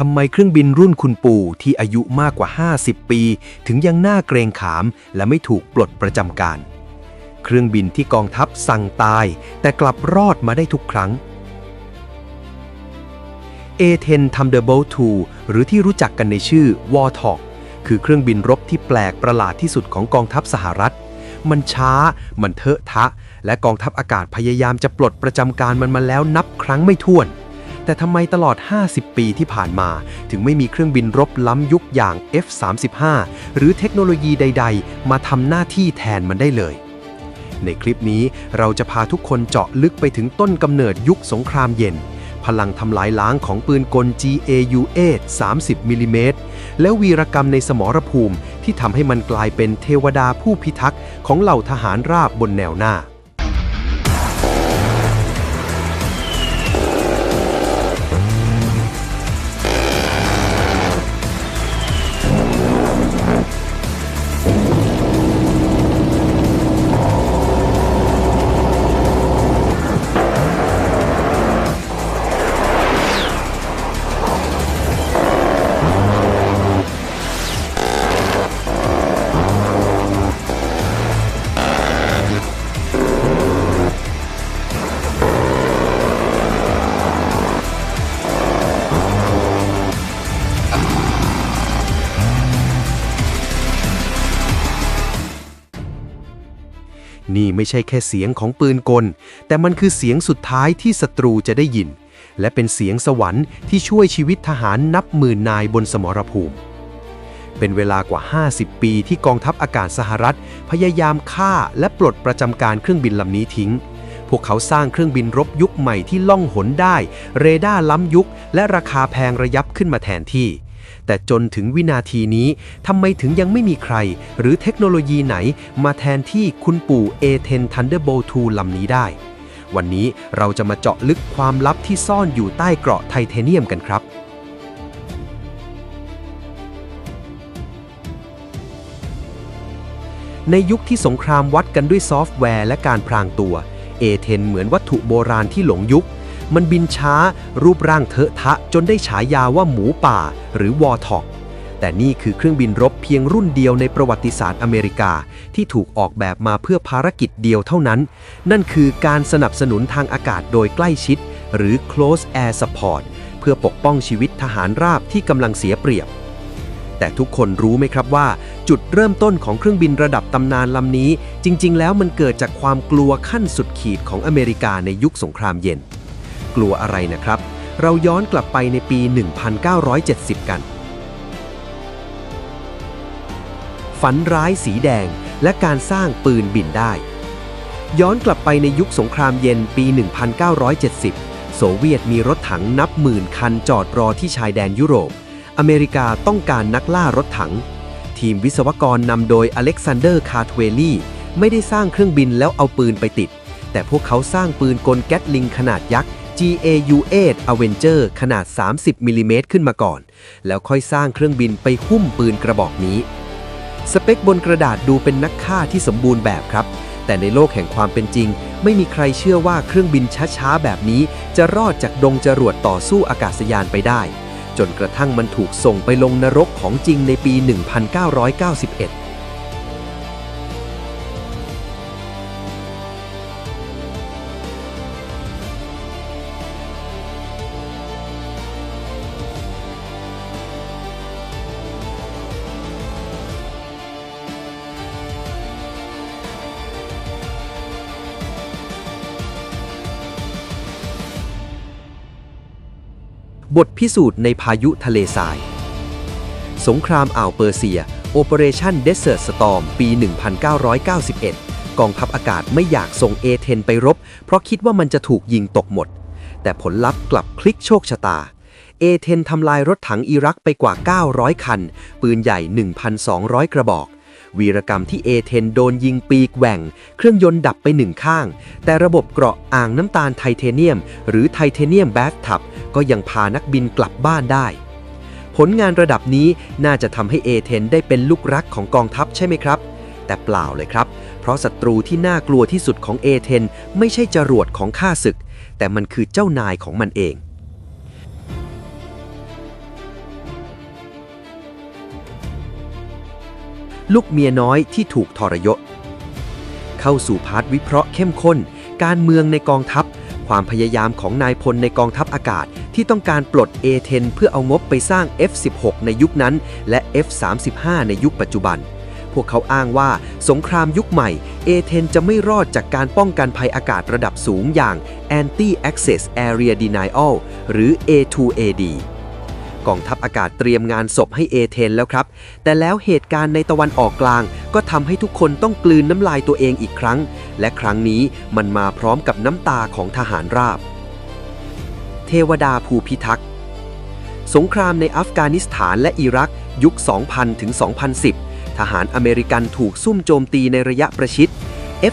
ทำไมเครื่องบินรุ่นคุณปู่ที่อายุมากกว่า50 ปีถึงยังน่าเกรงขามและไม่ถูกปลดประจำการเครื่องบินที่กองทัพสั่งตายแต่กลับรอดมาได้ทุกครั้ง A-10 Thunderbolt II หรือที่รู้จักกันในชื่อ Warthog คือเครื่องบินรบที่แปลกประหลาดที่สุดของกองทัพสหรัฐมันช้ามันเถอะทะและกองทัพอากาศพยายามจะปลดประจำการมันมาแล้วนับครั้งไม่ถ้วนแต่ทำไมตลอด50 ปีที่ผ่านมาถึงไม่มีเครื่องบินรบล้ำยุคอย่าง F-35 หรือเทคโนโลยีใดๆมาทำหน้าที่แทนมันได้เลยในคลิปนี้เราจะพาทุกคนเจาะลึกไปถึงต้นกำเนิดยุคสงครามเย็นพลังทำลายล้างของปืนกล GAU-8 30 มิลลิเมตรและวีรกรรมในสมรภูมิที่ทำให้มันกลายเป็นเทวดาผู้พิทักษ์ของเหล่าทหารราบบนแนวหน้านี่ไม่ใช่แค่เสียงของปืนกลแต่มันคือเสียงสุดท้ายที่ศัตรูจะได้ยินและเป็นเสียงสวรรค์ที่ช่วยชีวิตทหารนับหมื่นนายบนสมรภูมิเป็นเวลากว่า50 ปีที่กองทัพอากาศสหรัฐพยายามฆ่าและปลดประจำการเครื่องบินลำนี้ทิ้งพวกเขาสร้างเครื่องบินรบยุคใหม่ที่ล่องหนได้เรดาร์ล้ำยุคและราคาแพงระยับขึ้นมาแทนที่แต่จนถึงวินาทีนี้ทำไมถึงยังไม่มีใครหรือเทคโนโลยีไหนมาแทนที่คุณปู่ A-10 Thunderbolt II ลำนี้ได้วันนี้เราจะมาเจาะลึกความลับที่ซ่อนอยู่ใต้เกราะไทเทเนียมกันครับในยุคที่สงครามวัดกันด้วยซอฟต์แวร์และการพรางตัว A-10 เหมือนวัตถุโบราณที่หลงยุคมันบินช้ารูปร่างเถอะทะจนได้ฉายาว่าหมูป่าหรือวอร์ท็อกแต่นี่คือเครื่องบินรบเพียงรุ่นเดียวในประวัติศาสตร์อเมริกาที่ถูกออกแบบมาเพื่อภารกิจเดียวเท่านั้นนั่นคือการสนับสนุนทางอากาศโดยใกล้ชิดหรือ Close Air Support เพื่อปกป้องชีวิตทหารราบที่กำลังเสียเปรียบแต่ทุกคนรู้ไหมครับว่าจุดเริ่มต้นของเครื่องบินระดับตำนานลำนี้จริงๆแล้วมันเกิดจากความกลัวขั้นสุดขีดของอเมริกาในยุคสงครามเย็นกลัวอะไรนะครับเราย้อนกลับไปในปี 1970 กันฝันร้ายสีแดงและการสร้างปืนบินได้ย้อนกลับไปในยุคสงครามเย็นปี 1970 โซเวียตมีรถถังนับหมื่นคันจอดรอที่ชายแดนยุโรปอเมริกาต้องการนักล่ารถถังทีมวิศวกรนำโดยอเล็กซานเดอร์ คาร์ทเวลลี่ไม่ได้สร้างเครื่องบินแล้วเอาปืนไปติดแต่พวกเขาสร้างปืนกลแก๊ตลิงขนาดยักษ์GAU-8 Avenger ขนาด 30 มิลลิเมตรขึ้นมาก่อนแล้วค่อยสร้างเครื่องบินไปหุ้มปืนกระบอกนี้สเปคบนกระดาษดูเป็นนักฆ่าที่สมบูรณ์แบบครับแต่ในโลกแห่งความเป็นจริงไม่มีใครเชื่อว่าเครื่องบินช้าๆแบบนี้จะรอดจากดงจรวดต่อสู้อากาศยานไปได้จนกระทั่งมันถูกส่งไปลงนรกของจริงในปี 1991บทพิสูจน์ในพายุทะเลทรายสงครามอ่าวเปอร์เซีย Operation Desert Storm ปี 1991 กองทัพอากาศไม่อยากส่ง A-10 ไปรบเพราะคิดว่ามันจะถูกยิงตกหมดแต่ผลลัพธ์กลับพลิกโชคชะตา A-10 ทำลายรถถังอิรักไปกว่า900คันปืนใหญ่ 1,200 กระบอกวีรกรรมที่ A-10 โดนยิงปีกแหว่งเครื่องยนต์ดับไป1ข้างแต่ระบบเกราะอ่างน้ำตาลไทเทเนียมหรือไทเทเนียมแบททับก็ยังพานักบินกลับบ้านได้ผลงานระดับนี้น่าจะทำให้ A-10 ได้เป็นลูกรักของกองทัพใช่ไหมครับแต่เปล่าเลยครับเพราะศัตรูที่น่ากลัวที่สุดของ A-10 ไม่ใช่จรวดของข้าศึกแต่มันคือเจ้านายของมันเอง ลูกเมียน้อยที่ถูกทรยศเข้าสู่พาร์ทวิเคราะห์เข้มข้นการเมืองในกองทัพความพยายามของนายพลในกองทัพอากาศที่ต้องการปลด A-10 เพื่อเอางบไปสร้าง F-16 ในยุคนั้นและ F-35 ในยุคปัจจุบันพวกเขาอ้างว่าสงครามยุคใหม่ A-10 จะไม่รอดจากการป้องกันภัยอากาศระดับสูงอย่าง Anti-Access Area Denial หรือ A2AD กองทัพอากาศเตรียมงานศพให้ A-10 แล้วครับแต่แล้วเหตุการณ์ในตะวันออกกลางก็ทำให้ทุกคนต้องกลืนน้ำลายตัวเองอีกครั้งและครั้งนี้มันมาพร้อมกับน้ำตาของทหารราบเทวดาภูพิทักษ์สงครามในอัฟกานิสถานและอิรักยุค 2000 ถึง 2010 ทหารอเมริกันถูกซุ่มโจมตีในระยะประชิด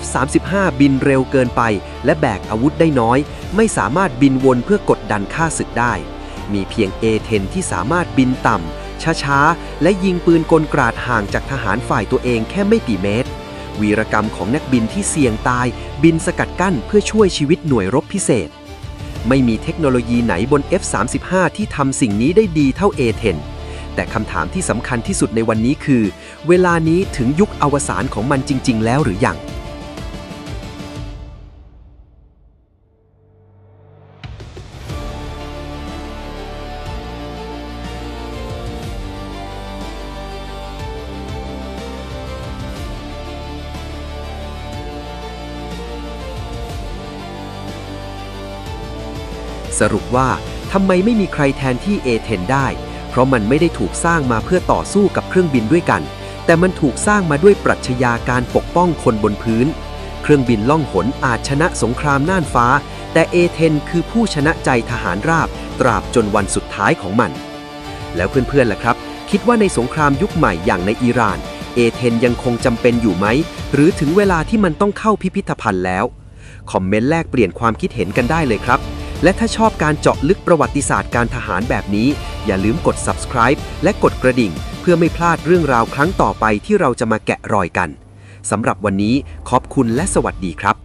F-35 บินเร็วเกินไปและแบกอาวุธได้น้อยไม่สามารถบินวนเพื่อกดดันฆ่าศึกได้มีเพียง A-10 ที่สามารถบินต่ำช้าๆและยิงปืนกลกราดห่างจากทหารฝ่ายตัวเองแค่ไม่กี่เมตรวีรกรรมของนักบินที่เสี่ยงตายบินสกัดกั้นเพื่อช่วยชีวิตหน่วยรบพิเศษไม่มีเทคโนโลยีไหนบน F-35 ที่ทำสิ่งนี้ได้ดีเท่า A-10 แต่คำถามที่สำคัญที่สุดในวันนี้คือเวลานี้ถึงยุคอวสานของมันจริงๆแล้วหรือยังสรุปว่าทำไมไม่มีใครแทนที่ A-10 ได้เพราะมันไม่ได้ถูกสร้างมาเพื่อต่อสู้กับเครื่องบินด้วยกันแต่มันถูกสร้างมาด้วยปรัชญาการปกป้องคนบนพื้นเครื่องบินล่องหนอาจชนะสงครามน่านฟ้าแต่ A-10 คือผู้ชนะใจทหารราบตราบจนวันสุดท้ายของมันแล้วเพื่อนๆล่ะครับคิดว่าในสงครามยุคใหม่อย่างในอิหร่าน A-10 ยังคงจำเป็นอยู่ไหมหรือถึงเวลาที่มันต้องเข้าพิพิธภัณฑ์แล้วคอมเมนต์แลกเปลี่ยนความคิดเห็นกันได้เลยครับและถ้าชอบการเจาะลึกประวัติศาสตร์การทหารแบบนี้อย่าลืมกด subscribe และกดกระดิ่งเพื่อไม่พลาดเรื่องราวครั้งต่อไปที่เราจะมาแกะรอยกันสำหรับวันนี้ขอบคุณและสวัสดีครับ